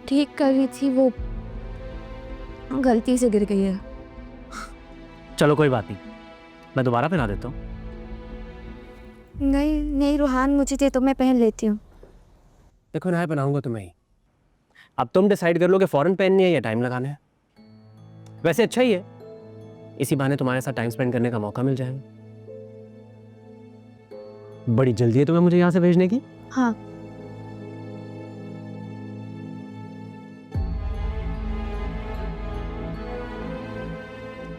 ठीक कर रही थी, वो गलती से गिर गई है। चलो कोई बात नहीं, मैं दोबारा पहना देता हूँ। नहीं नहीं रूहान, मुझे दे तो मैं पहन लेती हूँ। देखो ना, पहनाऊंगा तुम्हें ही। अब तुम डिसाइड कर लो कि फौरन पहननी है या टाइम लगाना है। वैसे अच्छा ही है, इसी बहाने तुम्हारे साथ टाइम स्पेंड करने का मौका मिल जाएगा। बड़ी जल्दी है तुम्हें मुझे यहाँ से भेजने की? हाँ।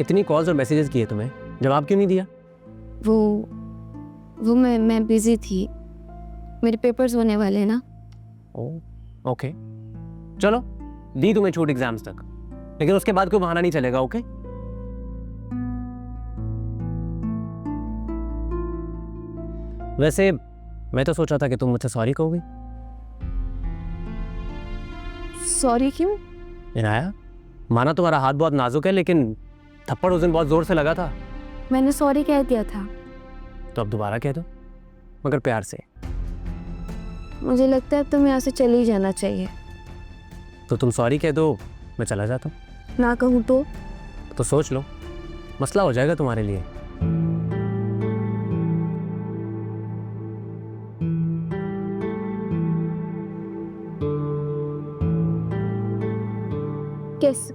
इतनी कॉल्स और मैसेजेस किए तुम्हें, जवाब क्यों नहीं दिया? वो मैं बिजी थी, मेरे पेपर्स होने वाले हैं ना। ओके, चलो दी तुम्हें छूट एग्जाम्स तक, लेकिन उसके बाद कोई बहाना नहीं चलेगा। ओके? वैसे मैं तो सोचा था कि तुम मुझसे सॉरी कहोगी। सॉरी क्यों? इनाया, माना तुम्हारा हाथ बहुत नाजुक है, लेकिन थप्पड़ उस दिन बहुत जोर से लगा था। मैंने सॉरी कह दिया था। तो अब दोबारा कह दो, मगर प्यार से। मुझे लगता है तुम्हें यहाँ से चले ही जाना चाहिए। तो तुम सॉरी कह दो, मैं चला जाता हूँ। ना कहूँ तो सोच लो, मसला हो जाएगा तुम्हारे लिए।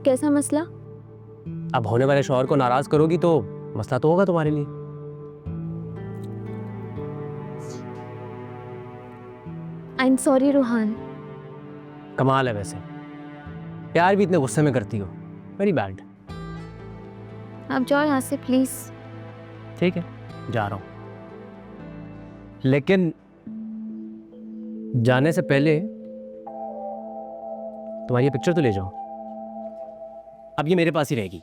कैसा मसला? अब होने वाले शौहर को नाराज करोगी तो मसला तो होगा तुम्हारे लिए। I am sorry Ruhaan. कमाल है वैसे, प्यार भी इतने गुस्से में करती हो। Very bad. आप जाओ यहाँ से प्लीज। ठीक है, जा रहा हूं, लेकिन जाने से पहले तुम्हारी ये पिक्चर तो ले जाओ। अब ये मेरे पास ही रहेगी।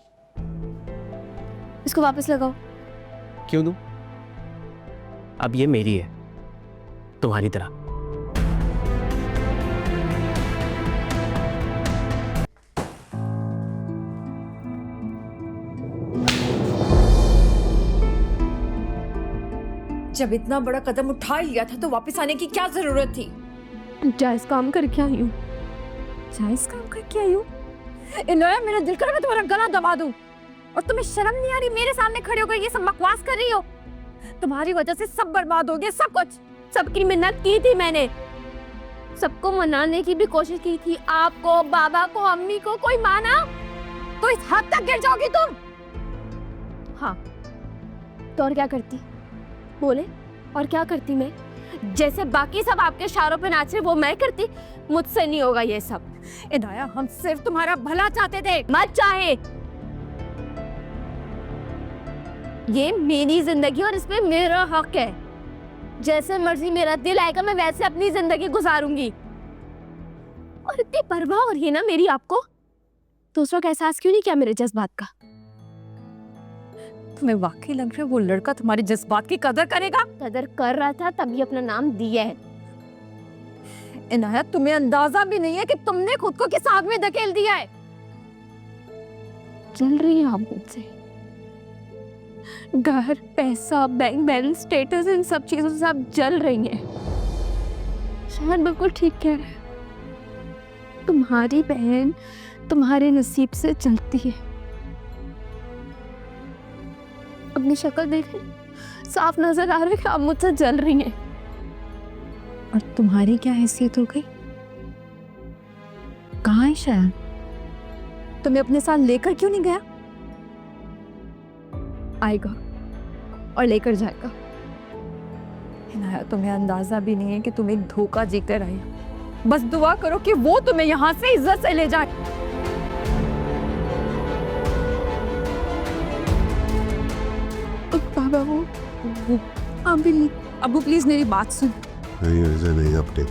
इसको वापस लगाओ। क्यों दूं? अब ये मेरी है, तुम्हारी तरह। जब इतना बड़ा कदम उठा ही लिया था तो वापस आने की क्या जरूरत थी? जायज काम करके आई हूँ। जायज काम करके आई हूँ? इनाया, मेरा दिल कर मैं तुम्हारा गला दबा दूं। और तुम्हें शर्म नहीं आ रही? मेरे सामने खड़े होकर ये सब बकवास कर रही हो। तुम्हारी वजह से सब बर्बाद हो गया, सब कुछ। सबकी मिन्नत की थी मैंने, सबको मनाने की भी कोशिश की थी। आपको, बाबा को, अम्मी को, कोई माना? तो इस हद तक गिर जाओगी तुम? हाँ, तो और क्या करती? बोले, और क्या करती मैं? जैसे बाकी सब आपके इशारों पे नाच रहे वो मैं करती? मुझसे नहीं होगा ये सब। इनाया, हम सिर्फ तुम्हारा भला चाहते थे। मत चाहे, ये मेरी जिंदगी और इसमें मेरा हक है। जैसे मर्जी मेरा दिल आएगा मैं वैसे अपनी जिंदगी गुजारूंगी। और इतनी परवाह हो रही है ना मेरी आपको, दूसरों का एहसास क्यों नहीं किया मेरे जज्बात का? तुम्हें वाकई लग रहा है वो लड़का तुम्हारे जज्बात की कदर करेगा? कदर कर रहा था तभी अपना नाम दिया है। इनाया, तुम्हें अंदाजा भी नहीं है कि तुमने खुद को किस आग में धकेल दिया है। चल रही है आप मुझसे, घर, पैसा, बैंक बैलेंस, स्टेटस, इन सब चीजों से आप जल रही हैं। शायद बिल्कुल ठीक कह रहे हैं। तुम्हारी बहन तुम्हारे नसीब से चलती है। अपनी शक्ल देखें, साफ नजर आ रहा है कि आप मुझसे जल रही हैं। और तुम्हारी क्या हैसियत हो गई? कहाँ है शायद? तुम्हें अपने साथ लेकर क्यों नहीं गया? आएगा और लेकर जाएगा। इनाया, तुम्हें अंदाजा भी नहीं है कि तुम एक धोखा जीकर आए। बस दुआ करो कि वो तुम्हें यहाँ से इज्जत से ले जाए। बाबा, वो अबू प्लीज मेरी बात सुन। नहीं, ऐसे नहीं अपडेट।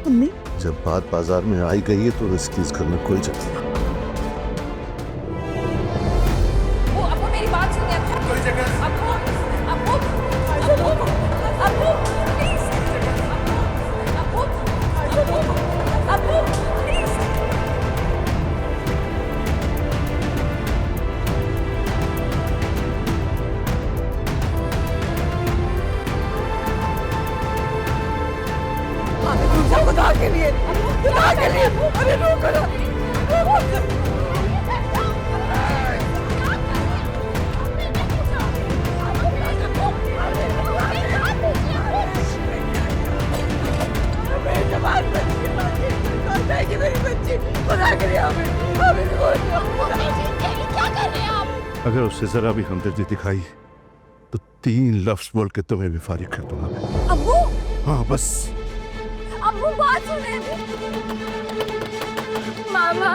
मम्मी, जब बात बाजार में आई गई है तो रिस्क करना कोई जरूरत नहीं। वो अबू, मेरी बात सुनिए। अबू, अबू, अबू, अबू, प्लीज। अबू, अबू, अबू, प्लीज। खुदा के लिए, खुदा के लिए, अरे रोको ना, रोको। मेरी बच्ची, खुदा के लिए हमें क्या कर रहे हैं आप? अगर उससे जरा भी हमदर्दी दिखाई तो 3 लफ्ज बोल के तुम्हें भी फारिग कर दूंगा मैं। अब्बू, हाँ बस। अब्बू बात सुने। मामा,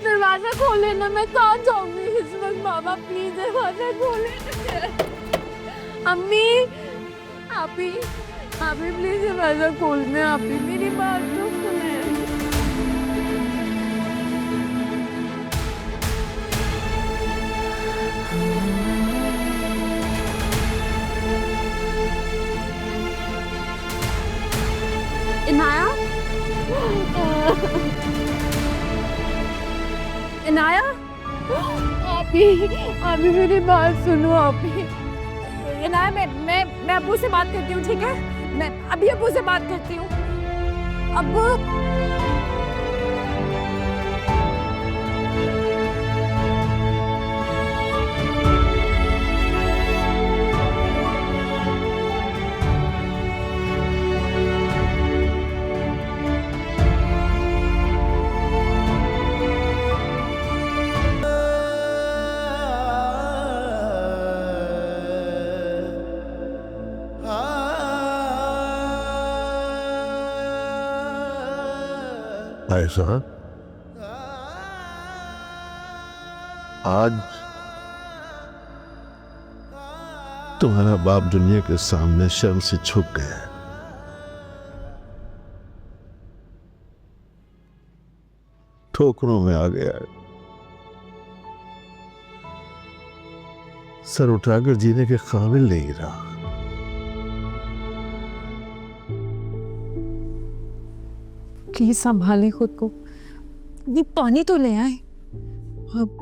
दरवाजा खोले ना, मैं कहाँ जाऊंगी इस वक्त। मामा प्लीज दरवाजा खोले। अम्मी, आप ही प्लीज दरवाजा खोलने। आप ही मेरी बात तो सुने। इनाया, इनाया, आप ही मेरी बात सुनो। आप ही इनाया, मैं अब्बू से बात करती हूँ, ठीक है? मैं अभी अब्बू से बात करती हूँ। अब्बू, ऐसा आज तुम्हारा बाप दुनिया के सामने शर्म से झुक गया है। ठोकरों में आ गया है। सर उठाकर जीने के काबिल नहीं रहा। प्लीज संभालें खुद को। ये पानी तो ले आए। अब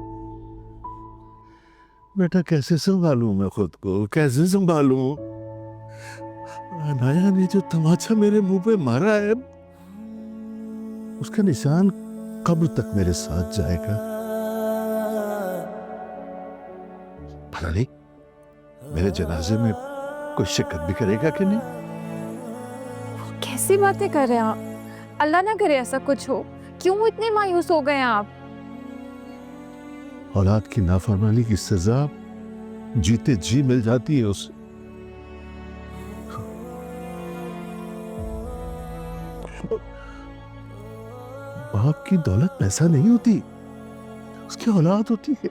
बेटा कैसे संभालूं मैं खुद को, कैसे संभालूं? अनाया ने जो तमाचा मेरे मुंह पे मारा है उसका निशान कब्र तक मेरे साथ जाएगा। पता नहीं मेरे जनाजे में कोई शिकत भी करेगा कि नहीं। कैसी बातें कर रहे हैं आप? अल्लाह ना करे ऐसा कुछ हो। क्यों इतने मायूस हो गए आप? औलाद की नाफरमानी की सजा जीते जी मिल जाती है उसे। बाप की दौलत पैसा नहीं होती, उसकी औलाद होती है।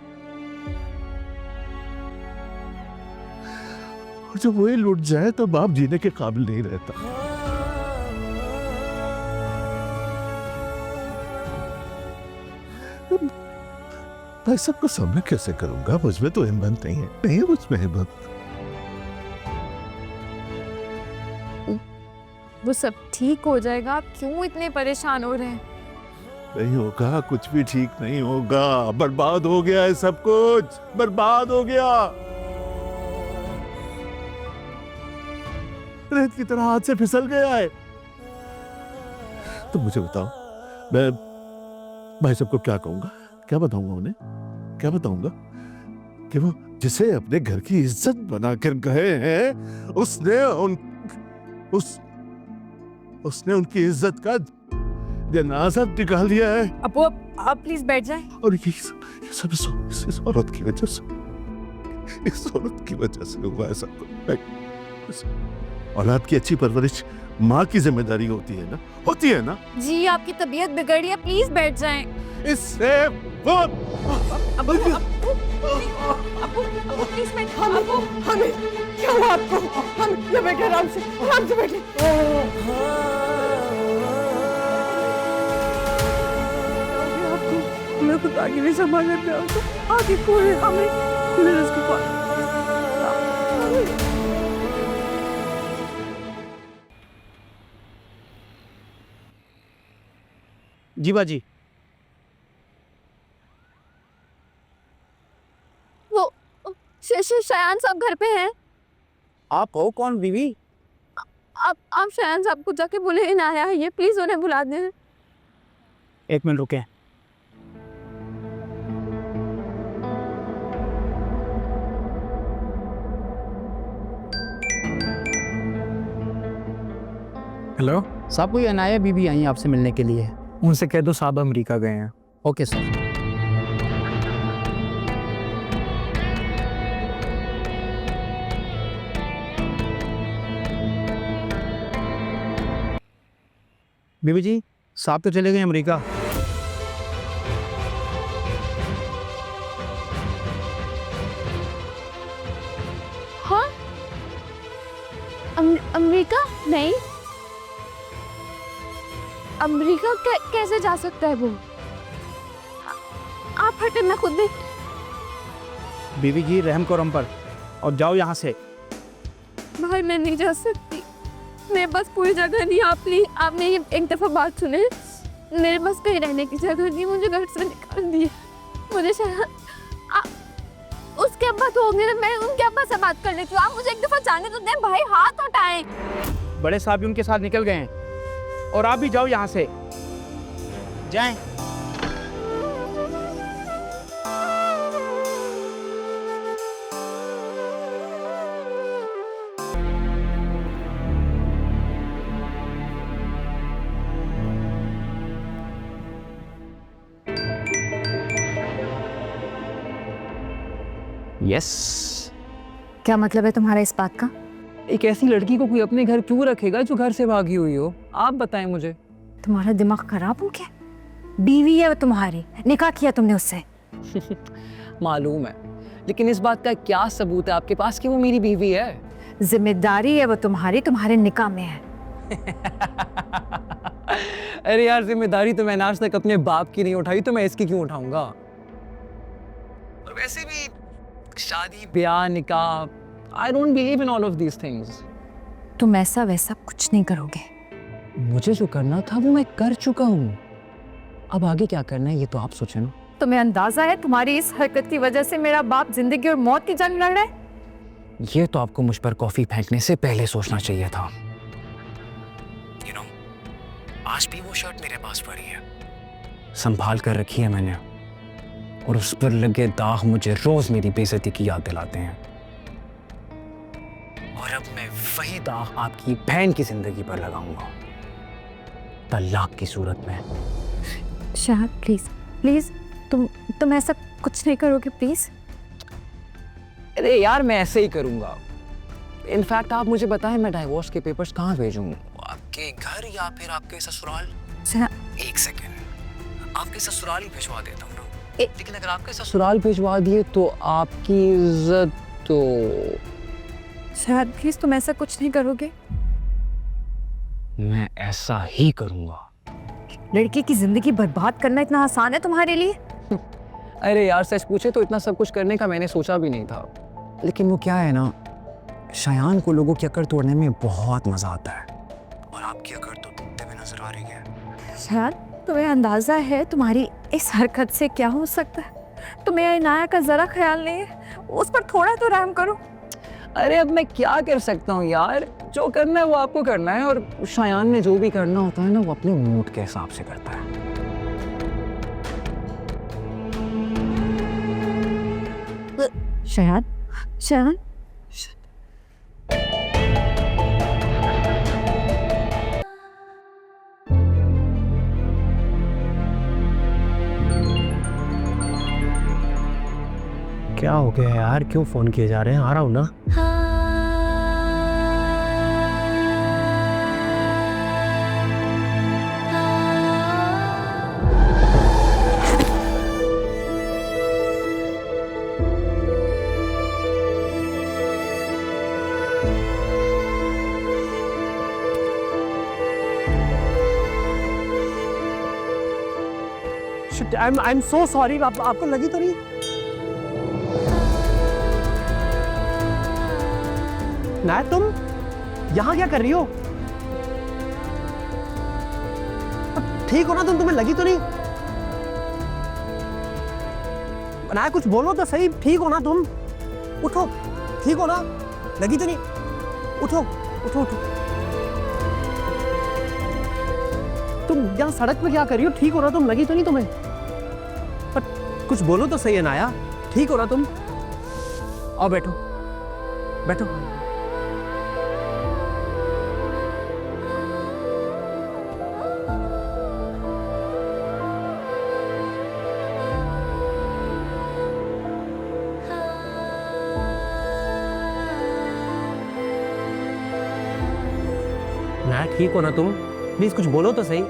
और जब वो लुट जाए तो बाप जीने के काबिल नहीं रहता। भाई सबको सामना कैसे करूंगा? मुझमें तो हिम्मत नहीं है। नहीं मुझमें हिम्मत। वो सब ठीक हो जाएगा। आप क्यों इतने परेशान हो रहे हैं? नहीं होगा, कुछ भी ठीक नहीं होगा। बर्बाद हो गया है सब कुछ, बर्बाद हो गया। रेत की तरह हाथ से फिसल गया है। तो मुझे बताओ, मैं भाई सबको क्या कहूंगा? क्या बताऊंगा उन्हें? क्या बताऊंगा कि वो जिसे अपने घर की इज्जत बनाकर गए हैं उसने उनकी इज्जत का जनाजा निकाल दिया है। अब आप प्लीज बैठ जाएं। और ये सब इस औरत की वजह से, इस औरत की वजह से हुआ है सब कुछ। औलाद की अच्छी परवरिश माँ की जिम्मेदारी होती है ना, होती है ना? जी आपकी तबीयत बिगड़ रही है, प्लीज बैठ जाएं। इससे वो अबू प्लीज बैठ। हमें क्या हुआ आपको? हम ये बैठे आराम से बैठे। मैं खुद आगे नहीं संभालने पे आपको आगे कोई हमें खुले रस्ते पर। जी बाजी। वो शयान सब घर पे हैं। आप हो कौन बीवी? आप शायद साहब को जाके बोले इनाया है ये, प्लीज उन्हें बुला दें। 1 मिनट रुके। हेलो साहब, कोई अनाया बीबी आई हैं आपसे मिलने के लिए। उनसे कह दो साहब अमेरिका गए हैं। Okay sir. बीबी जी, साहब तो चले गए अमेरिका। हाँ, अमेरिका नहीं, अमेरिका कैसे जा सकता है वो? आप हटे, मैं खुद देख। बीबी जी रहम करो हम पर और जाओ यहाँ से। भाई मैं नहीं जा सकती, मेरे पास कोई जगह नहीं। आपने ये एक दफा बात सुने, मेरे पास कहीं रहने की जगह नहीं, मुझे घर से निकाल दिया। मुझे शायद उसके अब्बा तो होंगे, मैं उनके अब्बा से बात कर लेती हूँ। आप मुझे एक दफा जाने तो दें भाई, हाथ हटाएं। बड़े साहब भी उनके साथ निकल गए हैं और आप भी जाओ यहाँ से, जाएं। यस। क्या मतलब है तुम्हारा इस बात का? एक ऐसी लड़की को कोई अपने घर क्यों रखेगा जो घर से भागी हुई हो? आप बताएं मुझे। तुम्हारा दिमाग खराब हो क्या? बीवी है वो तुम्हारी, निकाह किया तुमने उससे। मालूम है, लेकिन इस बात का क्या सबूत है आपके पास कि वो मेरी बीवी है? जिम्मेदारी है वो तुम्हारी, तुम्हारे निकाह में है। अरे यार, जिम्मेदारी तो मैंने आज तक अपने बाप की नहीं उठाई, तो मैं इसकी क्यों उठाऊंगा? और वैसे भी शादी ब्याह निकाह, I don't believe in all of these things. तुम ऐसा वैसा कुछ नहीं करोगे। मुझे जो करना था वो मैं कर चुका हूँ, अब आगे क्या करना है ये तो आप सोचें ना। तुम्हें अंदाजा है तुम्हारी इस हरकत की वजह से मेरा बाप जिंदगी और मौत की जंग लड़ रहा है? ये तो आपको मुझ पर कॉफी फेंकने से पहले सोचना चाहिए था। You know, आज भी वो शर्ट मेरे पास पड़ी है, संभाल कर रखी है मैंने, और उस पर लगे दाग मुझे रोज मेरी बेइज्जती की याद दिलाते हैं। और अब मैं वही दाग आपकी बहन की जिंदगी पर लगाऊंगा, तलाक की सूरत में। शाहद प्लीज प्लीज, तुम ऐसा कुछ नहीं करोगे प्लीज? अरे यार, मैं ऐसे ही करूंगा। इनफैक्ट आप मुझे बताएं, मैं डाइवोर्स के पेपर्स कहाँ भेजूं? आपके घर या फिर आपके ससुराल? एक सेकेंड, आपके ससुराल ही भिजवा देता हूँ ना। लेकिन अगर आपके ससुराल भिजवा दिए तो आपकी इज्जत तो। शाहद प्लीज, तुम ऐसा कुछ नहीं करोगे? मैं ऐसा ही करूंगा। लड़की की जिंदगी बर्बाद करना इतना आसान है तुम्हारे लिए? अरे यार, सच पूछे तो इतना सब कुछ करने का मैंने सोचा भी नहीं था, लेकिन वो क्या है ना, शायान को लोगों की अकड़ तोड़ने में बहुत मजा आता है, और आपकी अकड़ तो टूटते हुए नजर आ रही है। शायद तुम्हें अंदाजा है तुम्हारी इस हरकत से क्या हो सकता है? तुम्हें इनाया का जरा ख्याल नहीं है? उस पर थोड़ा तो रहम करो। अरे अब मैं क्या कर सकता हूँ यार, जो करना है वो आपको करना है, और शायान ने जो भी करना होता है ना, वो अपने मूड के हिसाब से करता है। शायद शायद क्या हो गया यार, क्यों फोन किए जा रहे हैं? आ रहा हूँ ना। I'm so sorry, आपको लगी तो नहीं? ना तुम यहाँ क्या कर रही हो? ठीक हो ना तुम? तुम्हें लगी तो नहीं? ना कुछ बोलो तो सही, ठीक हो ना तुम? उठो, ठीक हो ना? लगी तो नहीं? उठो उठो उठो। तुम यहाँ सड़क पे क्या कर रही हो? ठीक हो ना तुम? लगी तो नहीं तुम्हें? पर कुछ बोलो तो सही है नाया, ठीक हो ना तुम? आओ बैठो, बैठो। नाया ठीक हो ना तुम? प्लीज कुछ बोलो तो सही।